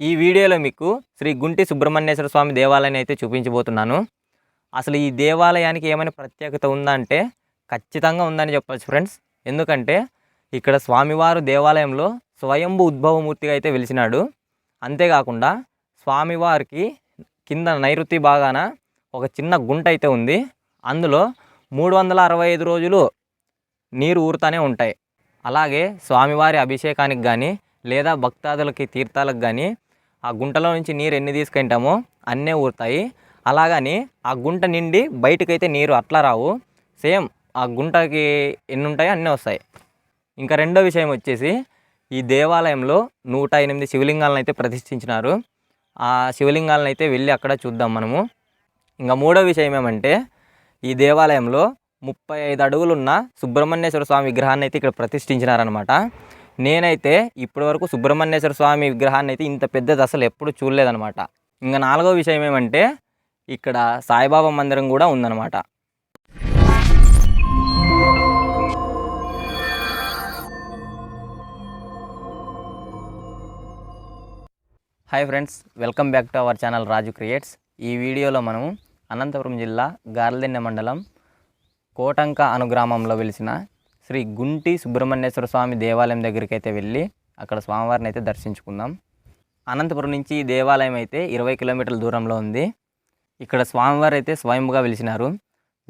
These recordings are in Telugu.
ఈ వీడియోలో మీకు శ్రీ గుంటి సుబ్రహ్మణ్యేశ్వర స్వామి దేవాలయాన్ని అయితే చూపించబోతున్నాను. అసలు ఈ దేవాలయానికి ఏమైనా ప్రత్యేకత ఉందా అంటే ఖచ్చితంగా ఉందని చెప్పొచ్చు ఫ్రెండ్స్. ఎందుకంటే ఇక్కడ స్వామివారు దేవాలయంలో స్వయంభూ ఉద్భవమూర్తిగా అయితే వెలిసినాడు. అంతేకాకుండా స్వామివారికి కింద నైరుతి భాగాన ఒక చిన్న గుంట అయితే ఉంది. అందులో 365 రోజులు నీరు ఊరుతూనే ఉంటాయి. అలాగే స్వామివారి అభిషేకానికి కానీ లేదా భక్తాదులకి తీర్థాలకు కానీ ఆ గుంటలో నుంచి నీరు ఎన్ని తీసుకుంటామో అన్నీ ఊరుతాయి. అలాగని ఆ గుంట నిండి బయటకైతే నీరు అట్లా రావు. సేమ్ ఆ గుంటకి ఎన్ని ఉంటాయో అన్నీ వస్తాయి. ఇంకా రెండో విషయం వచ్చేసి ఈ దేవాలయంలో 108 శివలింగాలను అయితే ప్రతిష్ఠించినారు. ఆ శివలింగాలను అయితే వెళ్ళి అక్కడ చూద్దాం మనము. ఇంకా మూడో విషయం ఏమంటే ఈ దేవాలయంలో 35 అడుగులున్న సుబ్రహ్మణ్యేశ్వర స్వామి విగ్రహాన్ని అయితే ఇక్కడ ప్రతిష్ఠించినారనమాట. నేనైతే ఇప్పటివరకు సుబ్రహ్మణ్యేశ్వర స్వామి విగ్రహాన్ని అయితే ఇంత పెద్దది అసలు ఎప్పుడు చూడలేదనమాట. ఇంకా నాలుగో విషయం ఏమంటే ఇక్కడ సాయిబాబా మందిరం కూడా ఉందన్నమాట. Hi friends, welcome back to our channel Raju creates. ఈ వీడియోలో మనము అనంతపురం జిల్లా గార్లదిన్నె మండలం కోటంక అను గ్రామంలో వెలిసిన శ్రీ గుంటి సుబ్రహ్మణ్యేశ్వర స్వామి దేవాలయం దగ్గరికి అయితే వెళ్ళి అక్కడ స్వామివారిని అయితే దర్శించుకుందాం. అనంతపురం నుంచి ఈ దేవాలయం అయితే 20 కిలోమీటర్ల దూరంలో ఉంది. ఇక్కడ స్వామివారు అయితే స్వయంగా వెలిసినారు.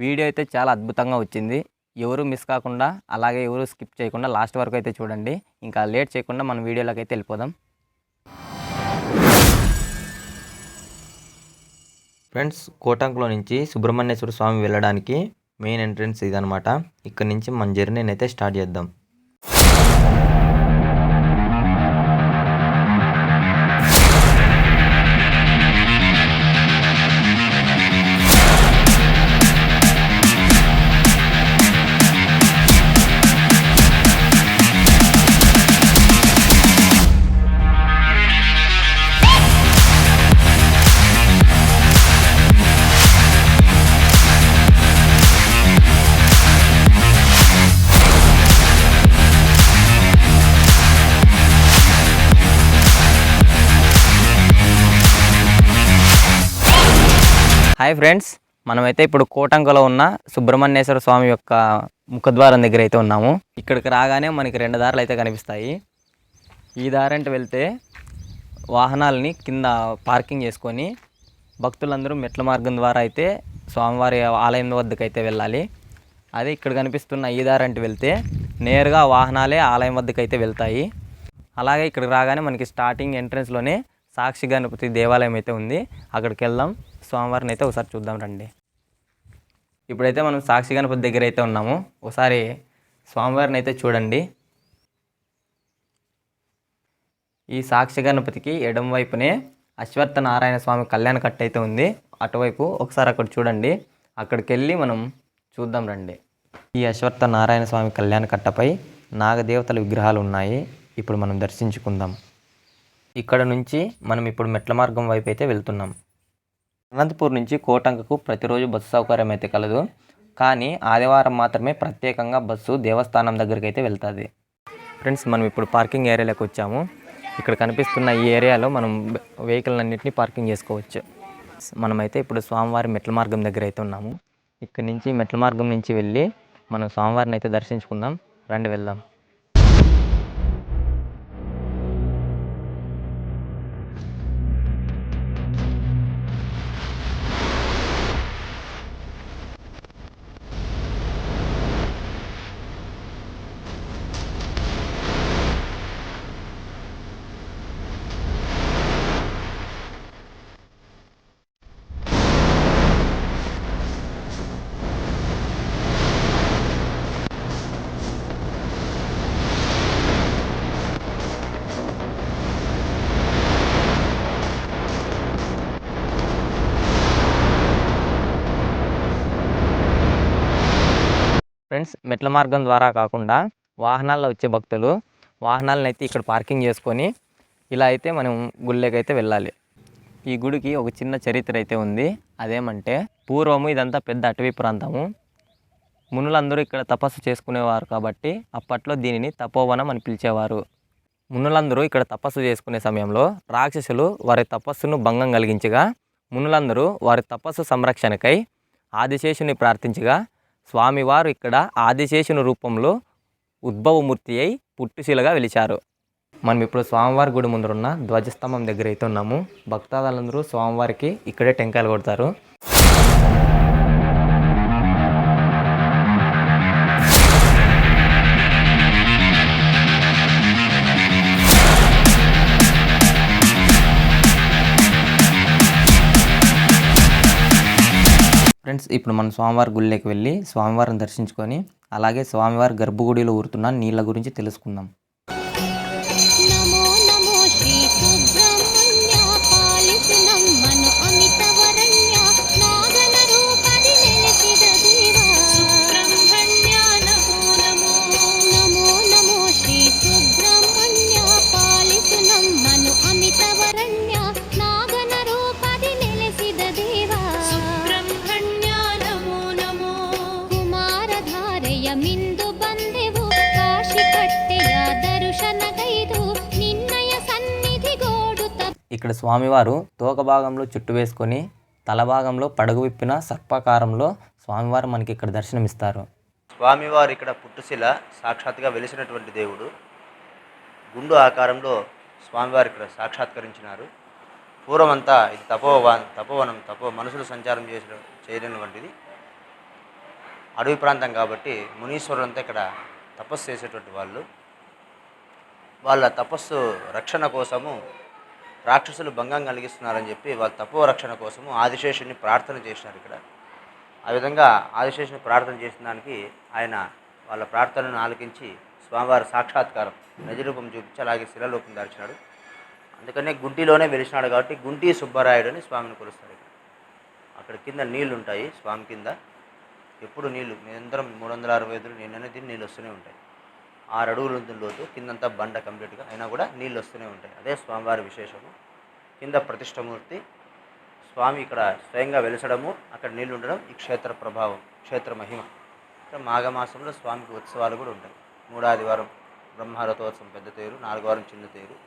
వీడియో అయితే చాలా అద్భుతంగా వచ్చింది. ఎవరు మిస్ కాకుండా అలాగే ఎవరు స్కిప్ చేయకుండా లాస్ట్ వరకు అయితే చూడండి. ఇంకా లేట్ చేయకుండా మన వీడియోలోకి అయితే వెళ్ళిపోదాం. ఫ్రెండ్స్, కోటంకలో నుంచి సుబ్రహ్మణ్యేశ్వర స్వామి వెళ్ళడానికి మెయిన్ ఎంట్రన్స్ ఇదనమాట. ఇక్కడ నుంచి మన జర్నీని అయితే స్టార్ట్ చేద్దాం. హాయ్ ఫ్రెండ్స్, మనమైతే ఇప్పుడు కోటంకలో ఉన్న సుబ్రహ్మణ్యేశ్వర స్వామి యొక్క ముఖద్వారం దగ్గర అయితే ఉన్నాము. ఇక్కడికి రాగానే మనకి 2 దారులు అయితే కనిపిస్తాయి. ఈ దారి అంటే వెళ్తే వాహనాలని కింద పార్కింగ్ చేసుకొని భక్తులందరూ మెట్ల మార్గం ద్వారా అయితే స్వామివారి ఆలయం వద్దకు అయితే వెళ్ళాలి. అదే ఇక్కడ కనిపిస్తున్న ఈ దారి అంటే వెళ్తే నేరుగా వాహనాలే ఆలయం వద్దకు అయితే వెళ్తాయి. అలాగే ఇక్కడికి రాగానే మనకి స్టార్టింగ్ ఎంట్రన్స్లోనే సాక్షి గణపతి దేవాలయం అయితే ఉంది. అక్కడికి వెళ్దాం, స్వామివారిని అయితే ఒకసారి చూద్దాం రండి. ఇప్పుడైతే మనం సాక్షి గణపతి దగ్గర అయితే ఉన్నాము. ఒకసారి స్వామివారిని అయితే చూడండి. ఈ సాక్షి గణపతికి ఎడమ వైపునే అశ్వత్థ నారాయణ స్వామి కళ్యాణ కట్ట అయితే ఉంది. అటువైపు ఒకసారి అక్కడ చూడండి. అక్కడికి వెళ్ళి మనం చూద్దాం రండి. ఈ అశ్వత్థ నారాయణ స్వామి కళ్యాణ కట్టపై నాగదేవతల విగ్రహాలు ఉన్నాయి. ఇప్పుడు మనం దర్శించుకుందాం. ఇక్కడ నుంచి మనం ఇప్పుడు మెట్ల మార్గం వైపు అయితే వెళ్తున్నాం. అనంతపూర్ నుంచి కోటంకకు ప్రతిరోజు బస్సు సౌకర్యం అయితే కలదు. కానీ ఆదివారం మాత్రమే ప్రత్యేకంగా బస్సు దేవస్థానం దగ్గరికి అయితే వెళ్తుంది. ఫ్రెండ్స్, మనం ఇప్పుడు పార్కింగ్ ఏరియాలోకి వచ్చాము. ఇక్కడ కనిపిస్తున్న ఈ ఏరియాలో మనం వెహికల్ అన్నింటినీ పార్కింగ్ చేసుకోవచ్చు. మనమైతే ఇప్పుడు స్వామివారి మెట్ల మార్గం దగ్గర అయితే ఉన్నాము. ఇక్కడ నుంచి మెట్ల మార్గం నుంచి వెళ్ళి మనం స్వామివారిని అయితే దర్శించుకుందాం రండి, వెళ్దాం. ఫ్రెండ్స్, మెట్ల మార్గం ద్వారా కాకుండా వాహనాల్లో వచ్చే భక్తులు వాహనాలను అయితే ఇక్కడ పార్కింగ్ చేసుకొని ఇలా అయితే మనం గుళ్ళకి అయితే వెళ్ళాలి. ఈ గుడికి ఒక చిన్న చరిత్ర అయితే ఉంది. అదేమంటే పూర్వము ఇదంతా పెద్ద అటవీ ప్రాంతము. మునులందరూ ఇక్కడ తపస్సు చేసుకునేవారు కాబట్టి అప్పట్లో దీనిని తపోవనం అని పిలిచేవారు. మునులందరూ ఇక్కడ తపస్సు చేసుకునే సమయంలో రాక్షసులు వారి తపస్సును భంగం కలిగించగా మునులందరూ వారి తపస్సు సంరక్షణకై ఆదిశేషుని ప్రార్థించగా స్వామివారు ఇక్కడ ఆదిశేషుని రూపంలో ఉద్భవమూర్తి అయి పుట్టుశిలగా వెలిచారు. మనం ఇప్పుడు స్వామివారి గుడి ముందరున్న ధ్వజస్తంభం దగ్గర అయితే ఉన్నాము. భక్తాదులందరూ స్వామివారికి ఇక్కడే టెంకాయలు కొడతారు. ఫ్రెండ్స్, ఇప్పుడు మనం స్వామివారి గుడిలోకి వెళ్ళి స్వామివారిని దర్శించుకొని అలాగే స్వామివారి గర్భగుడిలో ఊరుతున్న నీళ్ళ గురించి తెలుసుకుందాం. ఇక్కడ స్వామివారు తోక భాగంలో చుట్టు వేసుకొని తల భాగంలో పడగు విప్పిన సర్పాకారంలో స్వామివారు మనకి ఇక్కడ దర్శనమిస్తారు. స్వామివారు ఇక్కడ పుట్టుశిల సాక్షాత్గా వెలిసినటువంటి దేవుడు. గుండు ఆకారంలో స్వామివారు ఇక్కడ సాక్షాత్కరించినారు. పూర్వమంతా ఇది తపోవనం మనుషులు సంచారం చేయలేనటువంటిది అడవి ప్రాంతం కాబట్టి మునీశ్వరులంతా ఇక్కడ తపస్సు చేసేటువంటి వాళ్ళు. వాళ్ళ తపస్సు రక్షణ కోసము రాక్షసులు భంగం కలిగిస్తున్నారని చెప్పి వాళ్ళ తపో రక్షణ కోసము ఆదిశేషుని ప్రార్థన చేసినారు ఇక్కడ. ఆ విధంగా ఆదిశేషుని ప్రార్థన చేసిన దానికి ఆయన వాళ్ళ ప్రార్థనను ఆలకించి స్వామివారి సాక్షాత్కారం నిజరూపం చూపించి అలాగే శిలరూపం దాల్చినాడు. అందుకనే గుంటిలోనే వెలిసినాడు కాబట్టి గుంటి సుబ్బరాయుడు అని స్వామిని కొలుస్తారు. అక్కడ కింద నీళ్లు ఉంటాయి. స్వామి కింద ఎప్పుడు నీళ్లు నిరంతరం 365 నిన్ననే నీళ్ళు వస్తూనే ఉంటాయి. 6 అడుగులు ఉంటుంది లోతు, కిందంతా బండ కంప్లీట్గా, అయినా కూడా నీళ్ళు వస్తూనే ఉంటాయి. అదే స్వామివారి విశేషము. కింద ప్రతిష్టమూర్తి స్వామి ఇక్కడ స్వయంగా వెలిసడము, అక్కడ నీళ్ళు ఉండడం ఈ క్షేత్ర ప్రభావం, క్షేత్ర మహిమ. ఇక్కడ మాఘమాసంలో స్వామికి ఉత్సవాలు కూడా ఉంటాయి. 3వ ఆదివారం బ్రహ్మరథోత్సవం పెద్ద తేరు, 4వ వారం చిన్న తేరు.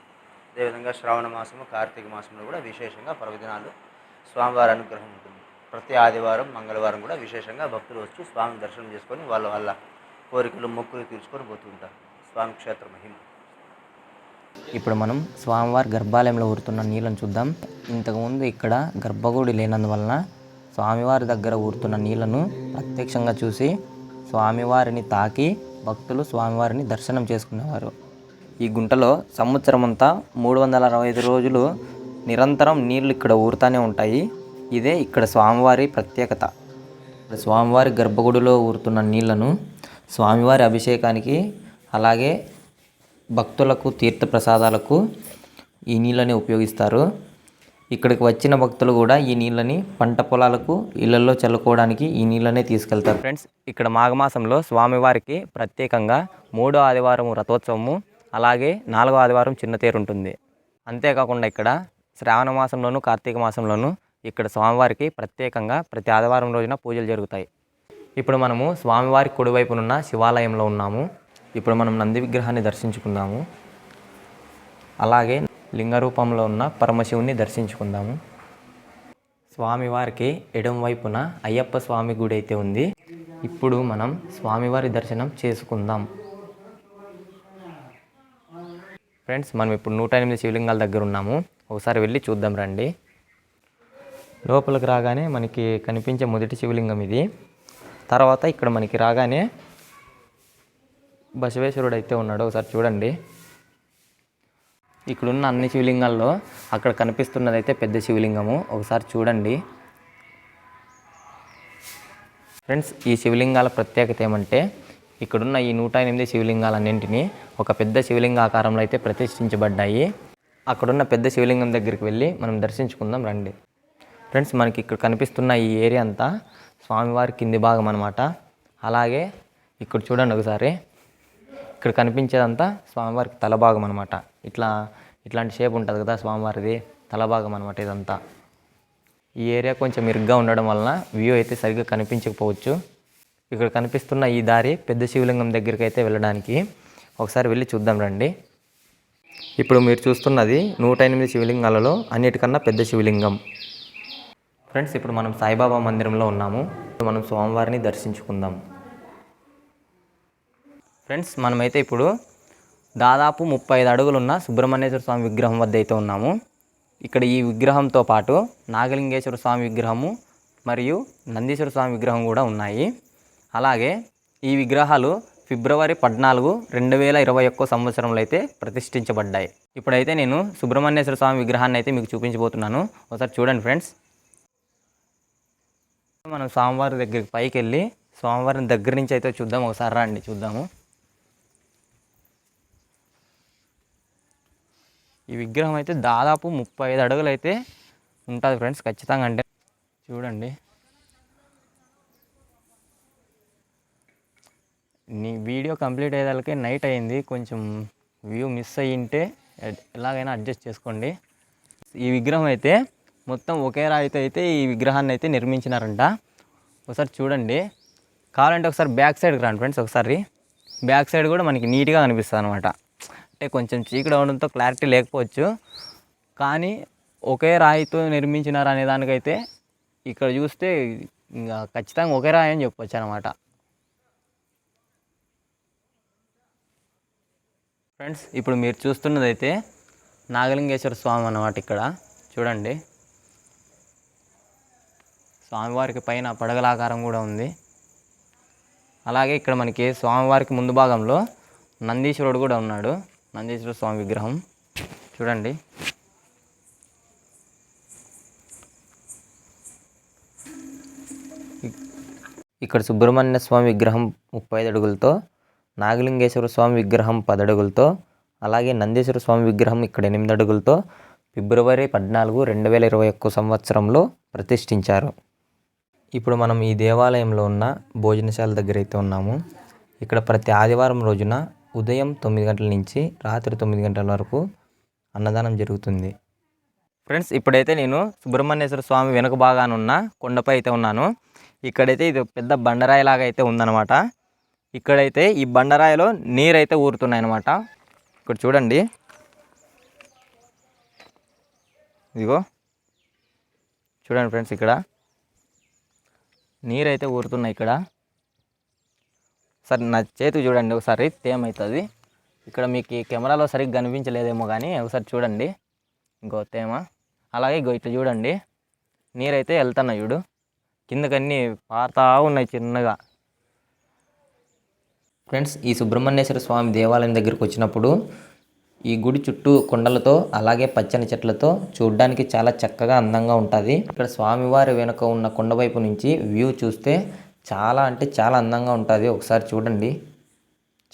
అదేవిధంగా శ్రావణ మాసము కార్తీక మాసంలో కూడా విశేషంగా పర్వదినాలు స్వామివారి అనుగ్రహం ఉంటుంది. ప్రతి ఆదివారం మంగళవారం కూడా విశేషంగా భక్తులు వచ్చి స్వామిని దర్శనం చేసుకొని వాళ్ళ కోరికలు మొక్కులు తీర్చుకొని పోతుంటారు. స్వామి క్షేత్ర మహిమ. ఇప్పుడు మనం స్వామివారి గర్భాలయంలో ఊరుతున్న నీళ్ళను చూద్దాం. ఇంతకుముందు ఇక్కడ గర్భగుడి లేనందువలన స్వామివారి దగ్గర ఊరుతున్న నీళ్లను ప్రత్యక్షంగా చూసి స్వామివారిని తాకి భక్తులు స్వామివారిని దర్శనం చేసుకునేవారు. ఈ గుంటలో సంవత్సరం అంతా 365 రోజులు నిరంతరం నీళ్లు ఇక్కడ ఊరుతూనే ఉంటాయి. ఇదే ఇక్కడ స్వామివారి ప్రత్యేకత. స్వామివారి గర్భగుడిలో ఊరుతున్న నీళ్లను స్వామివారి అభిషేకానికి అలాగే భక్తులకు తీర్థప్రసాదాలకు ఈ నీళ్ళని ఉపయోగిస్తారు. ఇక్కడికి వచ్చిన భక్తులు కూడా ఈ నీళ్ళని పంట పొలాలకు ఇళ్లలో చల్లుకోవడానికి ఈ నీళ్ళనే తీసుకెళ్తారు. ఫ్రెండ్స్, ఇక్కడ మాఘమాసంలో స్వామివారికి ప్రత్యేకంగా 3వ ఆదివారం రథోత్సవము అలాగే 4వ ఆదివారం చిన్న తేరు ఉంటుంది. అంతేకాకుండా ఇక్కడ శ్రావణ మాసంలోను కార్తీక మాసంలోను ఇక్కడ స్వామివారికి ప్రత్యేకంగా ప్రతి ఆదివారం రోజున పూజలు జరుగుతాయి. ఇప్పుడు మనము స్వామివారి కుడివైపునున్న శివాలయంలో ఉన్నాము. ఇప్పుడు మనం నంది విగ్రహాన్ని దర్శించుకుందాము. అలాగే లింగ రూపంలో ఉన్న పరమశివుని దర్శించుకుందాము. స్వామివారికి ఎడమ వైపున అయ్యప్ప స్వామి గుడి అయితే ఉంది. ఇప్పుడు మనం స్వామివారి దర్శనం చేసుకుందాం. ఫ్రెండ్స్, మనం ఇప్పుడు 108 శివలింగాల దగ్గర ఉన్నాము. ఒకసారి వెళ్ళి చూద్దాం రండి. లోపలికి రాగానే మనకి కనిపించే మొదటి శివలింగం ఇది. తర్వాత ఇక్కడ మనకి రాగానే బసవేశ్వరుడు అయితే ఉన్నాడు. ఒకసారి చూడండి. ఇక్కడున్న అన్ని శివలింగాల్లో అక్కడ కనిపిస్తున్నది అయితే పెద్ద శివలింగము. ఒకసారి చూడండి. ఫ్రెండ్స్, ఈ శివలింగాల ప్రత్యేకత ఏమంటే ఇక్కడున్న ఈ 108 శివలింగాలన్నింటినీ ఒక పెద్ద శివలింగ ఆకారంలో అయితే ప్రతిష్ఠించబడ్డాయి. అక్కడున్న పెద్ద శివలింగం దగ్గరికి వెళ్ళి మనం దర్శించుకుందాం రండి. ఫ్రెండ్స్, మనకి ఇక్కడ కనిపిస్తున్న ఈ ఏరియా అంతా స్వామివారి కింది భాగం అనమాట. అలాగే ఇక్కడ చూడండి ఒకసారి, ఇక్కడ కనిపించేదంతా స్వామివారికి తల భాగం అనమాట. ఇట్లాంటి షేప్ ఉంటుంది కదా స్వామివారిది, తల భాగం అనమాట ఇదంతా. ఈ ఏరియా కొంచెం ఇరుగ్గా ఉండడం వలన వ్యూ అయితే సరిగ్గా కనిపించకపోవచ్చు. ఇక్కడ కనిపిస్తున్న ఈ దారి పెద్ద శివలింగం దగ్గరికి అయితే వెళ్ళడానికి. ఒకసారి వెళ్ళి చూద్దాం రండి. ఇప్పుడు మీరు చూస్తున్నది 108 శివలింగాలలో అన్నిటికన్నా పెద్ద శివలింగం. ఫ్రెండ్స్, ఇప్పుడు మనం సాయిబాబా మందిరంలో ఉన్నాము. మనం స్వామివారిని దర్శించుకుందాం. ఫ్రెండ్స్, మనమైతే ఇప్పుడు దాదాపు 35 అడుగులున్న సుబ్రహ్మణ్యేశ్వర స్వామి విగ్రహం వద్ద అయితే ఉన్నాము. ఇక్కడ ఈ విగ్రహంతో పాటు నాగలింగేశ్వర స్వామి విగ్రహము మరియు నందీశ్వర స్వామి విగ్రహం కూడా ఉన్నాయి. అలాగే ఈ విగ్రహాలు ఫిబ్రవరి 14, 2021 సంవత్సరంలో అయితే ప్రతిష్ఠించబడ్డాయి. ఇప్పుడైతే నేను సుబ్రహ్మణ్యేశ్వర స్వామి విగ్రహాన్ని అయితే మీకు చూపించబోతున్నాను. ఒకసారి చూడండి ఫ్రెండ్స్. మనం స్వామివారి దగ్గరికి పైకి వెళ్ళి స్వామివారిని దగ్గర నుంచి అయితే చూద్దాం. ఒకసారి రండి చూద్దాము. ఈ విగ్రహం అయితే దాదాపు 35 అడుగులు అయితే ఉంటుంది ఫ్రెండ్స్, ఖచ్చితంగా. అంటే చూడండి, నీ వీడియో కంప్లీట్ అయ్యేదానికి నైట్ అయింది. కొంచెం వ్యూ మిస్ అయ్యింటే ఎలాగైనా అడ్జస్ట్ చేసుకోండి. ఈ విగ్రహం అయితే మొత్తం ఒకే రాయితో అయితే ఈ విగ్రహాన్ని అయితే నిర్మించినారంట. ఒకసారి చూడండి. కావాలంటే ఒకసారి బ్యాక్ సైడ్కి రండి ఫ్రెండ్స్. ఒకసారి బ్యాక్ సైడ్ కూడా మనకి నీట్గా కనిపిస్తుంది అనమాట. అంటే కొంచెం చీకటి అవడంతో క్లారిటీ లేకపోవచ్చు, కానీ ఒకే రాయితో నిర్మించినారు అనే దానికైతే ఇక్కడ చూస్తే ఇంకా ఖచ్చితంగా ఒకే రాయి అని చెప్పొచ్చు అనమాట. ఫ్రెండ్స్, ఇప్పుడు మీరు చూస్తున్నదైతే నాగలింగేశ్వర స్వామి అన్నమాట. ఇక్కడ చూడండి, స్వామివారికి పైన పడగలాకారం కూడా ఉంది. అలాగే ఇక్కడ మనకి స్వామివారికి ముందు భాగంలో నందీశ్వరుడు కూడా ఉన్నాడు. నందీశ్వర స్వామి విగ్రహం చూడండి. ఇక్కడ సుబ్రహ్మణ్య స్వామి విగ్రహం 35 అడుగులతో, నాగలింగేశ్వర స్వామి విగ్రహం 10 అడుగులతో, అలాగే నందీశ్వర స్వామి విగ్రహం ఇక్కడ 8 అడుగులతో ఫిబ్రవరి 14, 2021 సంవత్సరంలో ప్రతిష్ఠించారు. ఇప్పుడు మనం ఈ దేవాలయంలో ఉన్న భోజనశాల దగ్గర అయితే ఉన్నాము. ఇక్కడ ప్రతి ఆదివారం రోజున ఉదయం 9 గంటల నుంచి రాత్రి 9 గంటల వరకు అన్నదానం జరుగుతుంది. ఫ్రెండ్స్, ఇప్పుడైతే నేను సుబ్రహ్మణ్యేశ్వర స్వామి వెనుక భాగాన ఉన్న కొండపై అయితే ఉన్నాను. ఇక్కడైతే ఇది పెద్ద బండరాయిలాగా అయితే ఉందన్నమాట. ఇక్కడైతే ఈ బండరాయిలో నీరు అయితే ఊరుతున్నాయి అన్నమాట. ఇక్కడ చూడండి, ఇదిగో చూడండి ఫ్రెండ్స్, ఇక్కడ నీరు అయితే ఊరుతున్నాయి. ఇక్కడ సరే నా చేతికి చూడండి ఒకసారి, తేమవుతుంది. ఇక్కడ మీకు ఈ కెమెరాలో సరిగ్గా కనిపించలేదేమో కానీ ఒకసారి చూడండి, ఇంకో తేమ. అలాగే ఇంకో ఇట్లా చూడండి, నీరైతే వెళ్తున్నాయి చూడు, కిందకన్నీ పారుతా ఉన్నాయి చిన్నగా. ఫ్రెండ్స్, ఈ సుబ్రహ్మణ్యేశ్వర స్వామి దేవాలయం దగ్గరికి వచ్చినప్పుడు ఈ గుడి చుట్టూ కొండలతో అలాగే పచ్చని చెట్లతో చూడడానికి చాలా చక్కగా అందంగా ఉంటుంది. ఇక్కడ స్వామివారి వెనుక ఉన్న కొండ వైపు నుంచి వ్యూ చూస్తే చాలా అంటే చాలా అందంగా ఉంటుంది. ఒకసారి చూడండి,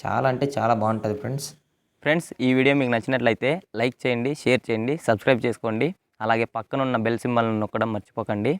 చాలా అంటే చాలా బాగుంటుంది ఫ్రెండ్స్. ఈ వీడియో మీకు నచ్చినట్లయితే లైక్ చేయండి, షేర్ చేయండి, సబ్స్క్రైబ్ చేసుకోండి. అలాగే పక్కన ఉన్న బెల్ సింబల్ని నొక్కడం మర్చిపోకండి.